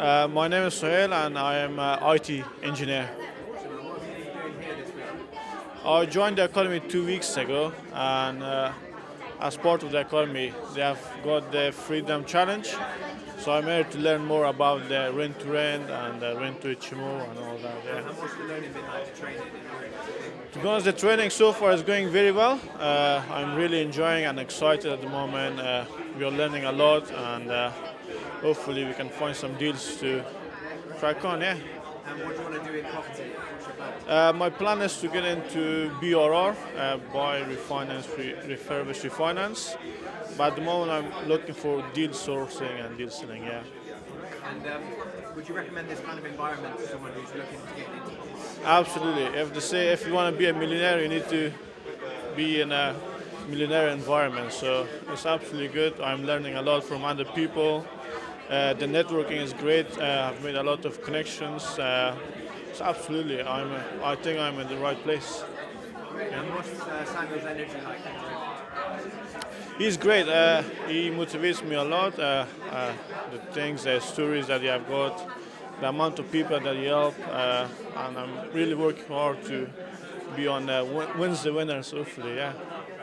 My name is Somail and I am an IT engineer. What have you been doing here this week? I joined the academy 2 weeks ago, and as part of the academy, they have got the Freedom Challenge. So I'm here to learn more about the rent to rent and the rent to HMO and all that. Yeah. And what's the learning been like to train it? To be honest, the training so far is going very well. I'm really enjoying and excited at the moment. We are learning a lot, and hopefully we can find some deals to crack on. Yeah. And what do you want to do in property? What's your plan? My plan is to get into BRR, buy, refinance, refurbish, refinance. But at the moment, I'm looking for deal sourcing and deal selling. Yeah, And would you recommend this kind of environment to someone who's looking to get into this? absolutely. If they say if you want to be a millionaire, you need to be in a millionaire environment. So it's absolutely good. I'm learning a lot from other people. The networking is great. I've made a lot of connections. So absolutely, I think I'm in the right place. And what's Samuel's energy like? He's great. He motivates me a lot. The things, the stories that he have got, the amount of people that he help, and I'm really working hard to be on wins the winners. Hopefully, yeah.